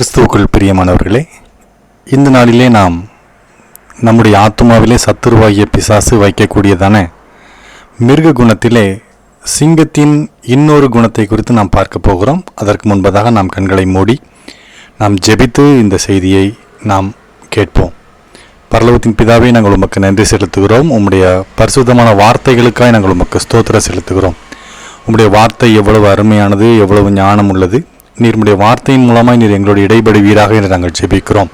கிறிஸ்துவுக்குள் பிரியமானவர்களே, இந்த நாளிலே நாம் நம்முடைய ஆத்துமாவிலே சத்துருவாகிய பிசாசு வைக்கக்கூடியதான மிருக குணத்திலே சிங்கத்தின் இன்னொரு குணத்தை குறித்து நாம் பார்க்க போகிறோம். அதற்கு முன்பதாக நாம் கண்களை மூடி நாம் ஜெபித்து இந்த செய்தியை நாம் கேட்போம். பரலோகத்தின் பிதாவே, நாங்கள் உமக்கு நன்றி செலுத்துகிறோம். உம்முடைய பரிசுத்தமான வார்த்தைகளுக்காக நாங்கள் உமக்கு ஸ்தோத்திரம் செலுத்துகிறோம். உம்முடைய வார்த்தை எவ்வளவு அருமையானது, எவ்வளவு ஞானம் உள்ளது. நீருடைய வார்த்தையின் மூலமாய் நீர் எங்களுடைய இடைபடுவீராக என்று நாங்கள் ஜெபிக்கிறோம்.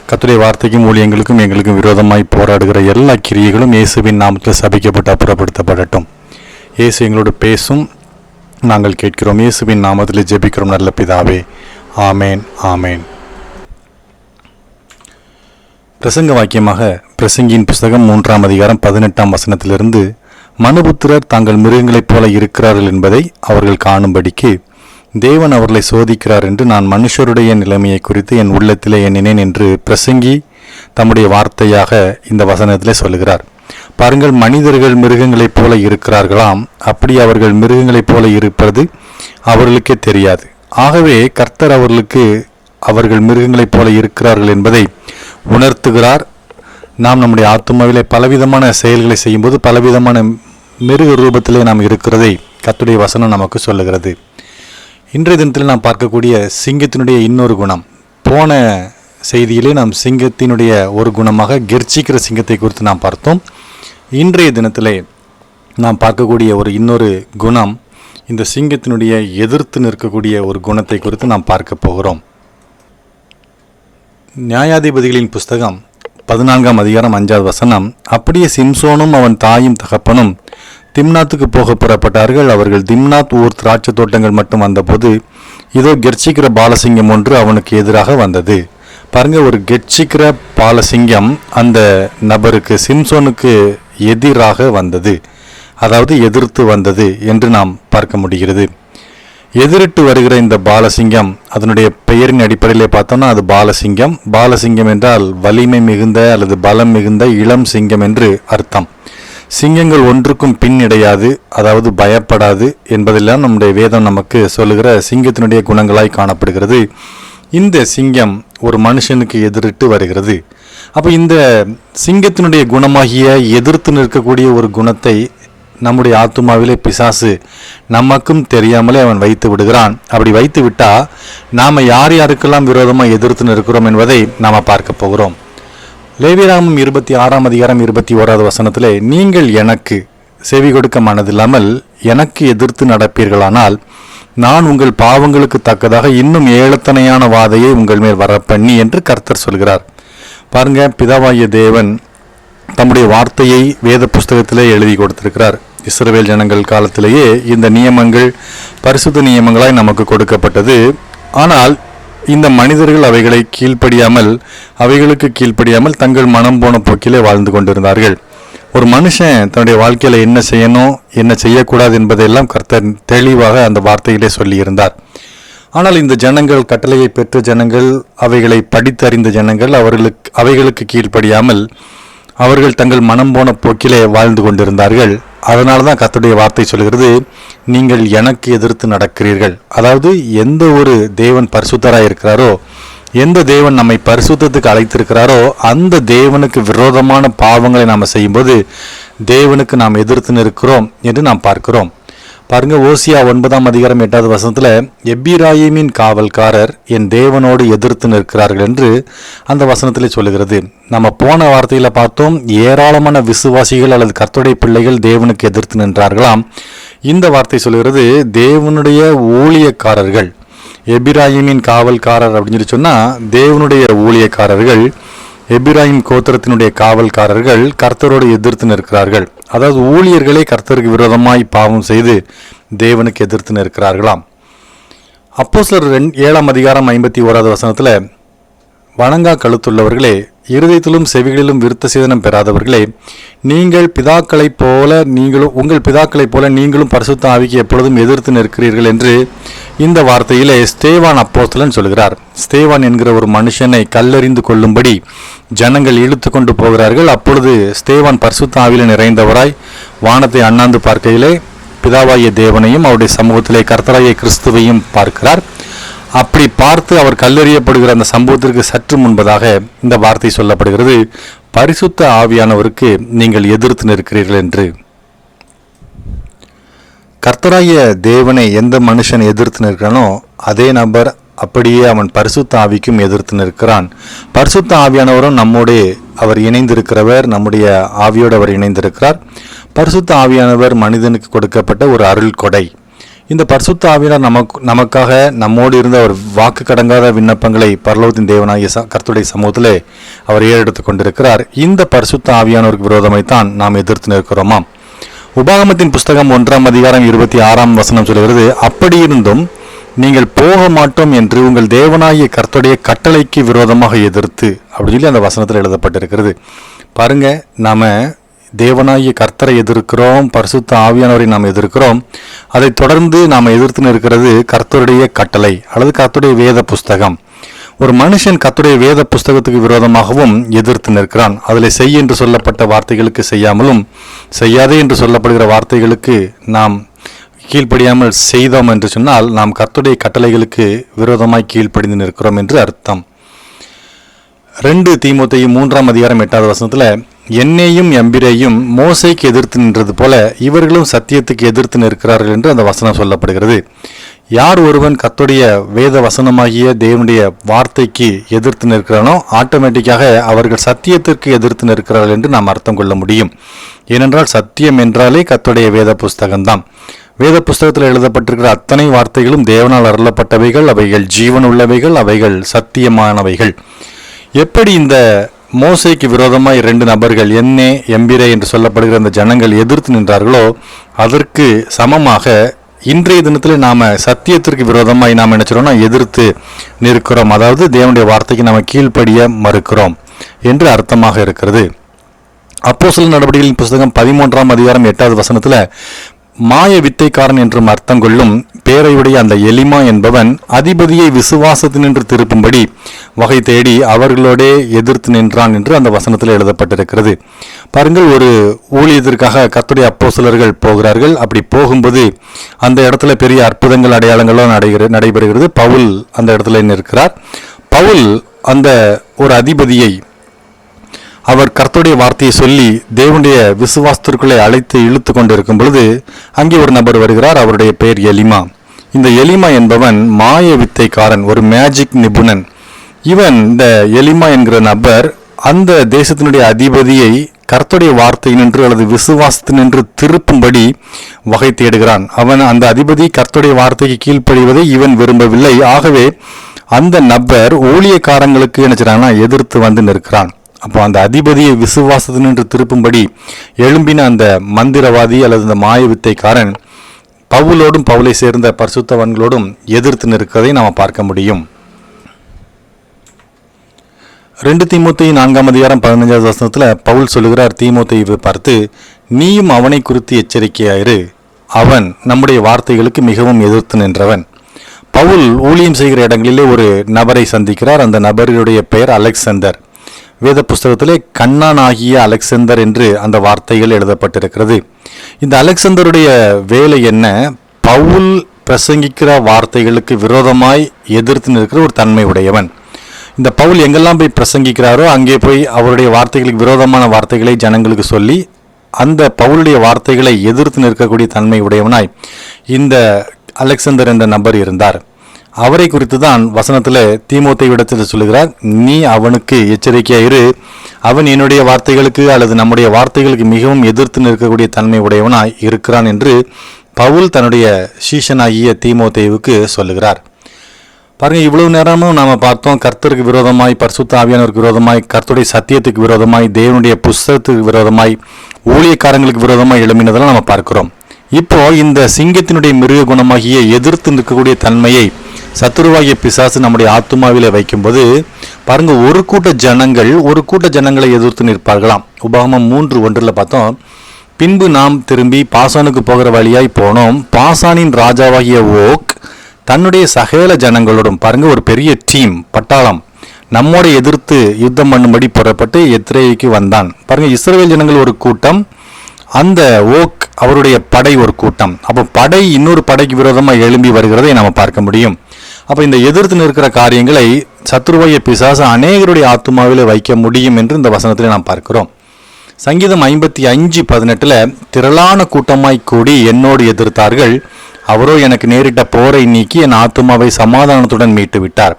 கர்த்தருடைய வார்த்தைக்கும் ஊழியங்களுக்கும் எங்களுக்கும் விரோதமாய் போராடுகிற எல்லா கிரியைகளும் இயேசுவின் நாமத்தில் சபிக்கப்பட்டு அப்புறப்படுத்தப்படட்டும். இயேசு எங்களோடு பேசும், நாங்கள் கேட்கிறோம். இயேசுவின் நாமத்தில் ஜெபிக்கிறோம் நல்ல பிதாவே, ஆமேன் ஆமேன். பிரசங்க வாக்கியமாக பிரசங்கியின் புஸ்தகம் 3ஆம் அதிகாரம் 18ஆம் வசனத்திலிருந்து, மனுபுத்திரர் தாங்கள் மிருகங்களைப் போல இருக்கிறார்கள் என்பதை அவர்கள் காணும்படிக்கு தேவன் அவர்களை சோதிக்கிறார் என்று நான் மனுஷருடைய நிலைமையை குறித்து என் உள்ளத்திலே எண்ணினேன் என்று பிரசங்கி தம்முடைய வார்த்தையாக இந்த வசனத்திலே சொல்லுகிறார். பாருங்கள், மனிதர்கள் மிருகங்களைப் போல இருக்கிறார்களாம். அப்படி அவர்கள் மிருகங்களைப் போல இருப்பது அவர்களுக்கே தெரியாது. ஆகவே கர்த்தர் அவர்கள் மிருகங்களைப் போல இருக்கிறார்கள் என்பதை உணர்த்துகிறார். நாம் நம்முடைய ஆத்துமாவிலே பலவிதமான செயல்களை செய்யும்போது பலவிதமான மிருக ரூபத்திலே நாம் இருக்கிறதை கர்த்தருடைய வசனம் நமக்கு சொல்லுகிறது. இன்றைய தினத்தில் நாம் பார்க்கக்கூடிய சிங்கத்தினுடைய இன்னொரு குணம், போன செய்தியிலே நாம் சிங்கத்தினுடைய ஒரு குணமாக கெர்ச்சிக்கிற சிங்கத்தை குறித்து நாம் பார்த்தோம். இன்றைய தினத்திலே நாம் பார்க்கக்கூடிய இன்னொரு குணம், இந்த சிங்கத்தினுடைய எதிர்த்து நிற்கக்கூடிய ஒரு குணத்தை குறித்து நாம் பார்க்க போகிறோம். நியாயாதிபதிகளின் புஸ்தகம் 14ஆம் அதிகாரம் 5வது வசனம், அப்படியே சிம்சோனும் அவன் தாயும் தகப்பனும் திம்னாத்துக்கு போக புறப்பட்டார்கள். அவர்கள் திம்னாத் ஊர் திராட்சை தோட்டங்கள் மட்டும் வந்தபோது இதோ கெர்ச்சிக்கிற பாலசிங்கம் ஒன்று அவனுக்கு எதிராக வந்தது. பாருங்க, ஒரு கெர்ச்சிக்கிற பாலசிங்கம் அந்த நபருக்கு, சிம்சோனுக்கு எதிராக வந்தது, அதாவது எதிர்த்து வந்தது என்று நாம் பார்க்க முடிகிறது. எதிரிட்டு வருகிற இந்த பாலசிங்கம், அதனுடைய பெயரின் அடிப்படையிலே பார்த்தோம்னா அது பாலசிங்கம். பாலசிங்கம் என்றால் வலிமை மிகுந்த அல்லது பலம் மிகுந்த இளம் சிங்கம் என்று அர்த்தம். சிங்கங்கள் ஒன்றுக்கும் பின் இடையாது, அதாவது பயப்படாது என்பதெல்லாம் நம்முடைய வேதம் நமக்கு சொல்லுகிற சிங்கத்தினுடைய குணங்களாய் காணப்படுகிறது. இந்த சிங்கம் ஒரு மனுஷனுக்கு எதிரிட்டு வருகிறது. அப்போ இந்த சிங்கத்தினுடைய குணமாகிய எதிர்த்து நிற்கக்கூடிய ஒரு குணத்தை நம்முடைய ஆத்துமாவிலே பிசாசு நமக்கும் தெரியாமலே அவன் வைத்து விடுகிறான். அப்படி வைத்து விட்டா நாம் யாருக்கெல்லாம் விரோதமாக எதிர்த்து நிற்கிறோம் என்பதை நாம் பார்க்க போகிறோம். லேவியராகமம் 26ஆம் அதிகாரம் 21வது வசனத்திலே, நீங்கள் எனக்கு செவி கொடுக்க மனதில்லாமல் எனக்கு எதிர்த்து நடப்பீர்களானால் நான் உங்கள் பாவங்களுக்கு தக்கதாக இன்னும் ஏளத்தனையான வாதையை உங்கள் மேல் வரப்பண்ணி என்று கர்த்தர் சொல்கிறார். பாருங்க, பிதாவாகிய தேவன் தம்முடைய வார்த்தையை வேத புஸ்தகத்திலே எழுதி கொடுத்திருக்கிறார். இஸ்ரவேல் ஜனங்கள் காலத்திலேயே இந்த நியமங்கள் பரிசுத்த நியமங்களாய் நமக்கு கொடுக்கப்பட்டது. ஆனால் இந்த மனிதர்கள் அவைகளுக்கு கீழ்ப்படியாமல் தங்கள் மனம் போன போக்கிலே வாழ்ந்து கொண்டிருந்தார்கள். ஒரு மனுஷன் தன்னுடைய வாழ்க்கையில என்ன செய்யணும், என்ன செய்யக்கூடாது என்பதையெல்லாம் கர்த்தர் தெளிவாக அந்த வார்த்தையிலே சொல்லியிருந்தார். ஆனால் இந்த ஜனங்கள், கட்டளையை பெற்ற ஜனங்கள், அவைகளை படித்தறிந்த ஜனங்கள், அவைகளுக்கு கீழ்ப்படியாமல் அவர்கள் தங்கள் மனம் போன போக்கிலே வாழ்ந்து கொண்டிருந்தார்கள். அதனால தான் கர்த்தருடைய வார்த்தை சொல்கிறது, நீங்கள் எனக்கு எதிர்த்து நடக்கிறீர்கள். அதாவது எந்த ஒரு தேவன் பரிசுத்தராக இருக்கிறாரோ, எந்த தேவன் நம்மை பரிசுத்தத்துக்கு அழைத்திருக்கிறாரோ அந்த தேவனுக்கு விரோதமான பாவங்களை நாம் செய்யும்போது தேவனுக்கு நாம் எதிர்த்து நிற்கிறோம் என்று நாம் பார்க்கிறோம். பாருங்க, ஓசியா 9ஆம் அதிகாரம் 8வது வசனத்துல, எப்பிராயீமின் காவல்காரர் என் தேவனோடு எதிர்த்து நிற்கிறார்கள் என்று அந்த வசனத்திலே சொல்லுகிறது. நம்ம போன வார்த்தையில பார்த்தோம், ஏராளமான விசுவாசிகள் அல்லது கர்த்தருடைய பிள்ளைகள் தேவனுக்கு எதிர்த்து நின்றார்களாம். இந்த வார்த்தை சொல்லுகிறது, தேவனுடைய ஊழியக்காரர்கள், எப்பிராயீமின் காவல்காரர் அப்படின்னு சொன்னா தேவனுடைய ஊழியக்காரர்கள், எப்பிராயிம் கோத்திரத்தினுடைய காவல்காரர்கள் கர்த்தரோடு எதிர்த்து நிற்கிறார்கள். அதாவது ஊழியர்களே கர்த்தருக்கு விரோதமாய் பாவம் செய்து தேவனுக்கு எதிர்த்து நிற்கிறார்களாம். அப்போஸ்தலர் 7ஆம் அதிகாரம் 51வது வசனத்துல, வணங்கா கழுத்துள்ளவர்களே, இருதயத்திலும் செவிகளிலும் விருத்த சேதனம் பெறாதவர்களே, உங்கள் பிதாக்களைப் போல நீங்களும் பரிசுத்த ஆவிக்கு எப்பொழுதும் எதிர்த்து நிற்கிறீர்கள் என்று இந்த வார்த்தையிலே ஸ்தேவான் அப்போஸ்தலன் சொல்கிறார். ஸ்தேவான் என்கிற ஒரு மனுஷனை கல்லெறிந்து கொள்ளும்படி ஜனங்கள் இழுத்து கொண்டு போகிறார்கள். அப்பொழுது ஸ்தேவான் பரிசுத்த ஆவியிலே நிறைந்தவராய் வானத்தை அண்ணாந்து பார்க்கையிலே பிதாவாகிய தேவனையும் அவருடைய சமூகத்திலே கர்த்தராகிய கிறிஸ்துவையும் பார்க்கிறார். அப்படி பார்த்து அவர் கல்லெறியப்படுகிற அந்த சம்பவத்திற்கு சற்று முன்பதாக இந்த வார்த்தை சொல்லப்படுகிறது, பரிசுத்த ஆவியானவருக்கு நீங்கள் எதிர்த்து நிற்கிறீர்கள் என்று. கர்த்தராகிய தேவனை எந்த மனுஷன் எதிர்த்து நிற்கிறானோ அதே நபர் அப்படியே அவன் பரிசுத்த ஆவிக்கும் எதிர்த்து நிற்கிறான். பரிசுத்த ஆவியானவரும் நம்மோடே அவர் இணைந்திருக்கிறவர், நம்முடைய ஆவியோடு அவர் இணைந்திருக்கிறார். பரிசுத்த ஆவியானவர் மனிதனுக்கு கொடுக்கப்பட்ட ஒரு அருள் கொடை. இந்த பரிசுத்த ஆவியானவர் நமக்காக நம்மோடு இருந்த ஒரு வாக்கு கடங்காத விண்ணப்பங்களை பரலோகத்தின் தேவனாகிய கர்த்தருடைய சமூகத்திலே அவர் ஏறெடுத்து கொண்டிருக்கிறார். இந்த பரிசுத்த ஆவியானவருக்கு விரோதமாய்த்தான் நாம் எதிர்த்து நிற்கிறோமாம். உபாகமத்தின் புஸ்தகம் 1ஆம் அதிகாரம் 26ஆம் வசனம் சொல்கிறது, அப்படி இருந்தும் நீங்கள் போக மாட்டோம் என்று உங்கள் தேவனாகிய கர்த்தருடைய கட்டளைக்கு விரோதமாக எதிர்த்து, அப்படி சொல்லி அந்த வசனத்தில் எழுதப்பட்டிருக்கிறது. பாருங்க, நாம தேவனாகிய கர்த்தரை எதிர்க்கிறோம், பரிசுத்த ஆவியானவரை நாம் எதிர்க்கிறோம். அதை தொடர்ந்து நாம் எதிர்த்து நிற்கிறது கர்த்தருடைய கட்டளை அல்லது கர்த்தருடைய வேத புஸ்தகம். ஒரு மனுஷன் கர்த்தருடைய வேத புஸ்தகத்துக்கு விரோதமாகவும் எதிர்த்து நிற்கிறான். அதில் செய் என்று சொல்லப்பட்ட வார்த்தைகளுக்கு செய்யாமலும், செய்யாதே என்று சொல்லப்படுகிற வார்த்தைகளுக்கு நாம் கீழ்ப்படியாமல் செய்தோம் என்று சொன்னால் நாம் கர்த்தருடைய கட்டளைகளுக்கு விரோதமாய் கீழ்ப்படிந்து நிற்கிறோம் என்று அர்த்தம். 2 தீமோத்தேயு 3ஆம் அதிகாரம் 8வது வசனத்தில், என்னையும் எம்பிரையும் மோசைக்கு எதிர்த்து நின்றது போல இவர்களும் சத்தியத்துக்கு எதிர்த்து நிற்கிறார்கள் என்று அந்த வசனம் சொல்லப்படுகிறது. யார் ஒருவன் கர்த்தருடைய வேத வசனமாகிய தேவனுடைய வார்த்தைக்கு எதிர்த்து நிற்கிறானோ ஆட்டோமேட்டிக்காக அவர்கள் சத்தியத்திற்கு எதிர்த்து நிற்கிறார்கள் என்று நாம் அர்த்தம் கொள்ள முடியும். ஏனென்றால் சத்தியம் என்றாலே கர்த்தருடைய வேத புஸ்தகம்தான். வேத புஸ்தகத்தில் எழுதப்பட்டிருக்கிற அத்தனை வார்த்தைகளும் தேவனால் அருளப்பட்டவைகள், அவைகள் ஜீவன் உள்ளவைகள், அவைகள் சத்தியமானவைகள். எப்படி இந்த மோசைக்கு விரோதமாய் 2 நபர்கள் என்னே எம்பிரே என்று சொல்லப்படுகிற அந்த ஜனங்கள் எதிர்த்து நின்றார்களோ அதற்கு சமமாக இன்றைய தினத்தில் நாம சத்தியத்திற்கு விரோதமாய் நாம் நினைச்சிரோம்னா எதிர்த்து நிற்கிறோம். அதாவது தேவனுடைய வார்த்தைக்கு நாம கீழ்ப்படிய மறுக்கிறோம் என்று அர்த்தமாக இருக்கிறது. அப்போஸ்தலர் நடவடிக்கைகளின் புஸ்தகம் 13ஆம் அதிகாரம் 8வது வசனத்துல மாய வித்தைக்காரன் என்றும் அர்த்தம் கொள்ளும் பேரையுடைய அந்த எலிமா என்பவன் அதிபதியை விசுவாசத்தினின்று திருப்பும்படி வகை தேடி அவர்களோடே எதிர்த்து நின்றான் என்று அந்த வசனத்தில் எழுதப்பட்டிருக்கிறது. பாருங்கள், ஒரு ஊழியத்திற்காக கர்த்தருடைய அப்போஸ்தலர்கள் போகிறார்கள். அப்படி போகும்போது அந்த இடத்துல பெரிய அற்புதங்கள் அடையாளங்களும் நடைபெறுகிறது. பவுல் அந்த இடத்துல நிற்கிறார். பவுல் அந்த ஒரு அதிபதியை அவர் கர்த்தருடைய வார்த்தையை சொல்லி தேவனுடைய விசுவாசத்திற்குள்ளே அழைத்து இழுத்து கொண்டிருக்கும் பொழுது அங்கே ஒரு நபர் வருகிறார். அவருடைய பெயர் எலிமா. இந்த எலிமா என்பவன் மாய வித்தைக்காரன், ஒரு மேஜிக் நிபுணன். இவன் இந்த எலிமா என்கிற நபர் அந்த தேசத்தினுடைய அதிபதியை கர்த்தருடைய வார்த்தையினின்று அல்லது விசுவாசத்தினின்று திருப்பும்படி வகை தேடுகிறான். அவன் அந்த அதிபதி கர்த்தருடைய வார்த்தைக்கு கீழ்ப்படிவதை இவன் விரும்பவில்லை. ஆகவே அந்த நபர் ஊழியக்காரங்களுக்கு என்ன செய்றான்னா எதிர்த்து வந்து நிற்கிறான். அப்போ அந்த அதிபதியை விசுவாசத்தினின்று திருப்பும்படி எழும்பின அந்த மந்திரவாதி அல்லது அந்த மாய வித்தைக்காரன் பவுலோடும் பவுலை சேர்ந்த பரிசுத்தவான்களோடும் எதிர்த்து நிற்கிறதை நாம் பார்க்க முடியும். 2 தீமோத்தேயு 4ஆம் அதிகாரம் 15வது வசனத்தில் பவுல் சொல்லுகிறார் தீமோத்தேயுவை பார்த்து, நீயும் அவனை குறித்து எச்சரிக்கையாயிரு, அவன் நம்முடைய வார்த்தைகளுக்கு மிகவும் எதிர்த்து நின்றவன். பவுல் ஊழியம் செய்கிற இடங்களிலே ஒரு நபரை சந்திக்கிறார். அந்த நபருடைய பெயர் அலெக்சந்தர். வேத புஸ்தகத்திலே கண்ணான் ஆகிய அலெக்சந்தர் என்று அந்த வார்த்தைகள் எழுதப்பட்டிருக்கிறது. இந்த அலெக்சந்தருடைய வேலை என்ன? பவுல் பிரசங்கிக்கிற வார்த்தைகளுக்கு விரோதமாய் எதிர்த்து நிற்கிற ஒரு தன்மை உடையவன். இந்த பவுல் எங்கெல்லாம் போய் பிரசங்கிக்கிறாரோ அங்கே போய் அவருடைய வார்த்தைகளுக்கு விரோதமான வார்த்தைகளை ஜனங்களுக்கு சொல்லி அந்த பவுலுடைய வார்த்தைகளை எதிர்த்து நிற்கக்கூடிய தன்மை உடையவனாய் இந்த அலெக்சந்தர் என்ற நபர் இருந்தார். அவரை குறித்து தான் வசனத்தில் தீமோத்தேயுவிடத்தில் சொல்லுகிறார், நீ அவனுக்கு எச்சரிக்கையாயிரு, அவன் என்னுடைய வார்த்தைகளுக்கு அல்லது நம்முடைய வார்த்தைகளுக்கு மிகவும் எதிர்த்து நிற்கக்கூடிய தன்மை உடையவனாய் இருக்கிறான் என்று பவுல் தன்னுடைய சீஷனாகிய தீமோத்தேயுவுக்கு சொல்லுகிறார். பாருங்க, இவ்வளவு நேரமும் நாம பார்த்தோம் கர்த்தருக்கு விரோதமாய், பரிசுத்த ஆவியானவருக்கு விரோதமாய், கர்த்தருடைய சத்தியத்துக்கு விரோதமாய், தேவனுடைய புஸ்தகத்துக்கு விரோதமாய், ஊழியக்காரங்களுக்கு விரோதமாய் எழும்பினதெல்லாம் நம்ம பார்க்கிறோம். இப்போ இந்த சிங்கத்தினுடைய மிருக குணமாகிய எதிர்த்து நிற்கக்கூடிய தன்மையை சத்துருவாகிய பிசாசு நம்முடைய ஆத்துமாவிலே வைக்கும்போது பாருங்க, ஒரு கூட்ட ஜனங்களை எதிர்த்து நிற்பார்களாம். உபாகமம் 3:1 பார்த்தோம், பின்பு நாம் திரும்பி பாசானுக்கு போகிற வழியாய் போனோம். பாசானின் ராஜாவாகிய ஓக் தன்னுடைய சகல ஜனங்களோடும், பாருங்க ஒரு பெரிய டீம் பட்டாளம் நம்மோட எதிர்த்து யுத்தம் பண்ணும்படி புறப்பட்டு எத்ரேயிக்கு வந்தான். பாருங்க, இஸ்ரவேல் ஜனங்கள் ஒரு கூட்டம், அந்த ஓக் அவருடைய படை ஒரு கூட்டம். அப்போ படை இன்னொரு படைக்கு விரோதமாக எழும்பி வருகிறதை நாம் பார்க்க முடியும். அப்போ இந்த எதிர்த்து நிற்கிற காரியங்களை சத்துருவாகிய பிசாசு அநேகருடைய ஆத்துமாவிலே வைக்க முடியும் என்று இந்த வசனத்திலே நாம் பார்க்கிறோம். சங்கீதம் 55:18 திரளான கூட்டமாய் கூடி என்னோடு எதிர்த்தார்கள், அவரோ எனக்கு நேரிட்ட போரை நீக்கி என் ஆத்துமாவை சமாதானத்துடன் மீட்டு விட்டார்.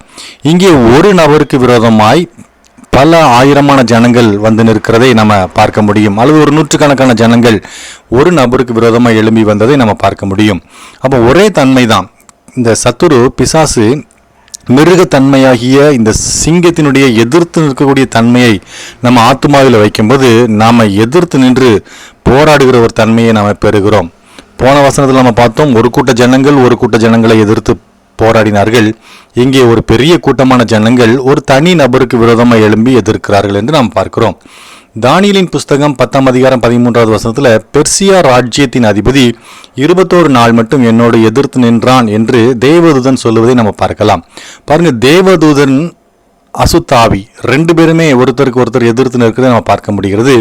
இங்கே ஒரு நபருக்கு விரோதமாய் பல ஆயிரமான ஜனங்கள் வந்து நிற்கிறதை நம்ம பார்க்க முடியும், அல்லது ஒரு நூற்றுக்கணக்கான ஜனங்கள் ஒரு நபருக்கு விரோதமாக எழும்பி வந்ததை நம்ம பார்க்க முடியும். அப்போ ஒரே தன்மை தான். இந்த சத்துரு பிசாசு மிருகத்தன்மையாகிய இந்த சிங்கத்தினுடைய எதிர்த்து நிற்கக்கூடிய தன்மையை நம்ம ஆத்துமாவில் வைக்கும்போது நாம் எதிர்த்து நின்று போராடுகிற ஒரு தன்மையை நாம் பெறுகிறோம். போன வசனத்தில் நம்ம பார்த்தோம், ஒரு கூட்ட ஜனங்களை எதிர்த்து போராடினார்கள். இங்கே ஒரு பெரிய கூட்டமான ஜனங்கள் ஒரு தனி நபருக்கு விரோதமாக எழும்பி எதிர்க்கிறார்கள் என்று நாம் பார்க்கிறோம். தானியேலின் புஸ்தகம் 10:13 பெர்சியா ராஜ்யத்தின் அதிபதி 21 நாள் மட்டும் என்னோடு எதிர்த்து நின்றான் என்று தேவதூதன் சொல்லுவதை நம்ம பார்க்கலாம். பாருங்க, தேவதூதன் அசுத்தாவி ரெண்டு பேருமே ஒருத்தருக்கு ஒருத்தர் எதிர்த்து நிற்கிறதை நம்ம பார்க்க முடிகிறது.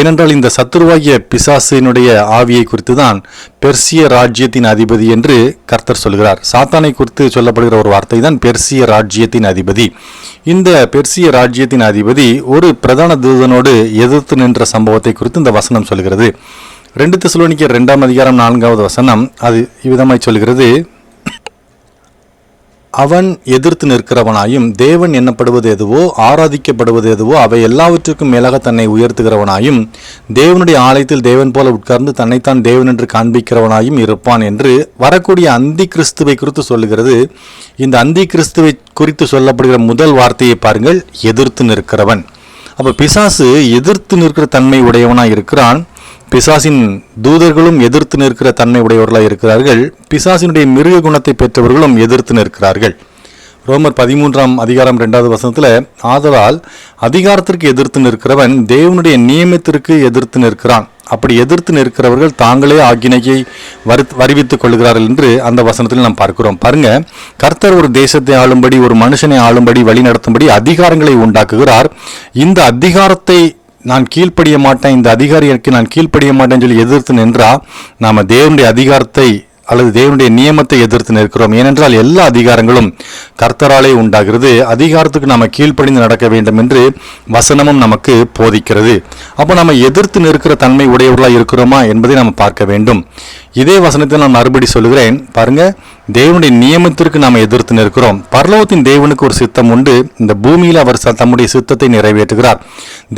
ஏனென்றால் இந்த சத்துருவாகிய பிசாசினுடைய ஆவியை குறித்து தான் பெர்சிய ராஜ்யத்தின் அதிபதி என்று கர்த்தர் சொல்கிறார். சாத்தானை குறித்து சொல்லப்படுகிற ஒரு வார்த்தை தான் பெர்சிய ராஜ்யத்தின் அதிபதி. இந்த பெர்சிய ராஜ்யத்தின் அதிபதி ஒரு பிரதான தூதனோடு எதிர்த்து நின்ற சம்பவத்தை குறித்து இந்த வசனம் சொல்கிறது. 2 தெசலோனிக்கேயர் 2:4 அது இவ்விதமாய் சொல்கிறது, அவன் எதிர்த்து நிற்கிறவனாயும் தேவன் எண்ணப்படுவது எதுவோ ஆராதிக்கப்படுவது எதுவோ அவை எல்லாவற்றுக்கும் மேலாக தன்னை உயர்த்துகிறவனாயும் தேவனுடைய ஆலயத்தில் தேவன் போல உட்கார்ந்து தன்னைத்தான் தேவன் என்று காண்பிக்கிறவனாயும் இருப்பான் என்று வரக்கூடிய அந்தி கிறிஸ்துவை குறித்து சொல்லுகிறது. இந்த அந்தி கிறிஸ்துவை குறித்து சொல்லப்படுகிற முதல் வார்த்தையை பாருங்கள், எதிர்த்து நிற்கிறவன். அப்போ பிசாசு எதிர்த்து நிற்கிற தன்மை உடையவனாய் இருக்கிறான். பிசாசின் தூதர்களும் எதிர்த்து நிற்கிற தன்மை உடையவர்களாக இருக்கிறார்கள். பிசாசினுடைய மிருக குணத்தை பெற்றவர்களும் எதிர்த்து நிற்கிறார்கள். ரோமர் 13:2 ஆதலால் அதிகாரத்திற்கு எதிர்த்து நிற்கிறவன் தேவனுடைய நியமத்திற்கு எதிர்த்து நிற்கிறான். அப்படி எதிர்த்து நிற்கிறவர்கள் தாங்களே ஆக்கினையை வருவித்துக் கொள்கிறார்கள் என்று அந்த வசனத்தில் நாம் பார்க்கிறோம். பாருங்க, கர்த்தர் ஒரு தேசத்தை ஆளும்படி ஒரு மனுஷனை ஆளும்படி வழி நடத்தும்படி அதிகாரங்களை உண்டாக்குகிறார். இந்த அதிகாரத்தை நான் கீழ்ப்படிய மாட்டேன், இந்த அதிகாரிக்கு நான் கீழ்ப்படிய மாட்டேன்னு சொல்லி எதிர்த்து நின்றா நாம தேவனுடைய அதிகாரத்தை அல்லது தேவனுடைய நியமத்தை எதிர்த்து நிற்கிறோம். ஏனென்றால் எல்லா அதிகாரங்களும் கர்த்தராலே உண்டாகிறது. அதிகாரத்துக்கு நாம கீழ்ப்படிந்து நடக்க வேண்டும் என்று வசனமும் நமக்கு போதிக்கிறது. அப்போ நம்ம எதிர்த்து நிற்கிற தன்மை உடையவர்களாக இருக்கிறோமா என்பதை நாம் பார்க்க வேண்டும். இதே வசனத்தை நான் மறுபடி சொல்லுகிறேன். பாருங்க, தேவனுடைய நியமத்திற்கு நாம் எதிர்த்து நிற்கிறோம். பரலோகத்தின் தேவனுக்கு ஒரு சித்தம் உண்டு. இந்த பூமியில் அவர் தம்முடைய சித்தத்தை நிறைவேற்றுகிறார்.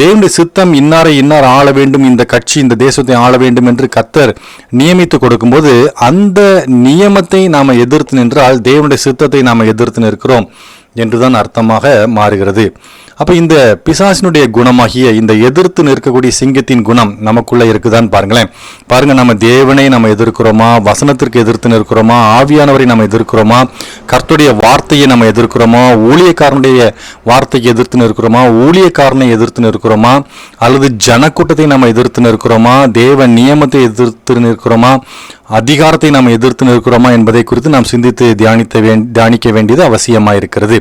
தேவனுடைய சித்தம் இன்னாரை இன்னார் ஆள வேண்டும், இந்த கட்சி இந்த தேசத்தை ஆள வேண்டும் என்று கர்த்தர் நியமித்து கொடுக்கும்போது அந்த நியமத்தை நாம் எதிர்த்து நின்றால் தேவனுடைய சித்தத்தை நாம் எதிர்த்து நிற்கிறோம் என்றுதான் அர்த்தமாக மாறுகிறது. அப்போ இந்த பிசாசினுடைய குணமாகிய இந்த எதிர்த்து நிற்கக்கூடிய சிங்கத்தின் குணம் நமக்குள்ள இருக்குதான்னு பாருங்களேன். பாருங்க, நம்ம தேவனை நம்ம எதிர்க்கிறோமா, வசனத்திற்கு எதிர்த்து நிற்கிறோமா, ஆவியானவரை நம்ம எதிர்க்கிறோமா, கர்த்தருடைய வார்த்தையை நம்ம எதிர்க்கிறோமா, ஊழியக்காரனுடைய வார்த்தைக்கு எதிர்த்து நிற்கிறோமா, ஊழியக்காரனை எதிர்த்து நிற்கிறோமா, அல்லது ஜனக்கூட்டத்தை நம்ம எதிர்த்து நிற்கிறோமா, தேவ நியமத்தை எதிர்த்து நிற்கிறோமா, அதிகாரத்தை நாம் எதிர்த்து நிற்கிறோமா என்பதை குறித்து நாம் சிந்தித்து தியானிக்க வேண்டியது அவசியமாக இருக்கிறது.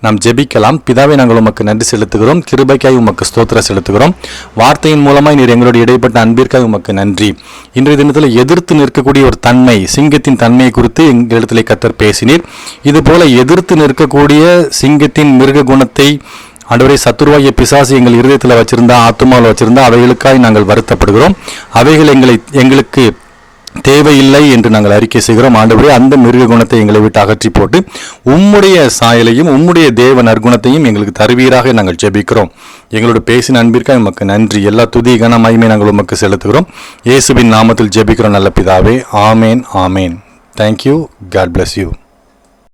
நாம் ஜெபிக்கலாம். பிதாவே, நாங்கள் உமக்கு நன்றி செலுத்துகிறோம். கிருபைக்காய் உமக்கு ஸ்தோத்திரம் செலுத்துகிறோம். வார்த்தையின் மூலமாய் நீர் எங்களுடைய இடைப்பட்ட அன்பிற்காக உமக்கு நன்றி. இன்றைய தினத்தில் எதிர்த்து நிற்கக்கூடிய ஒரு தன்மை, சிங்கத்தின் தன்மையை குறித்து எங்களிடத்திலே கர்த்தர் பேசினீர். இதுபோல எதிர்த்து நிற்கக்கூடிய சிங்கத்தின் மிருக குணத்தை ஆண்டவரே சத்துருவாகிய பிசாசு எங்கள் இருதயத்தில் வச்சிருந்தா, ஆத்துமாவில் வச்சிருந்தா அவைகளுக்காய் நாங்கள் வருத்தப்படுகிறோம். அவைகள் எங்களுக்கு தேவையில்லை என்று நாங்கள் அறிக்கை செய்கிறோம். ஆண்டவரே, அந்த மிருக குணத்தை எங்களை விட்டு அகற்றி போட்டு உம்முடைய சாயலையும் உம்முடைய தேவ நற்குணத்தையும் எங்களுக்கு தருவீராக நாங்கள் ஜெபிக்கிறோம். எங்களோட பேசின அன்பிற்காக உமக்கு நன்றி. எல்லா துதி கன மகிமை நாங்கள் உமக்கு செலுத்துகிறோம். இயேசுவின் நாமத்தில் ஜெபிக்கிறோம் நல்ல பிதாவே. ஆமேன், ஆமேன். தேங்க்யூ. God bless you.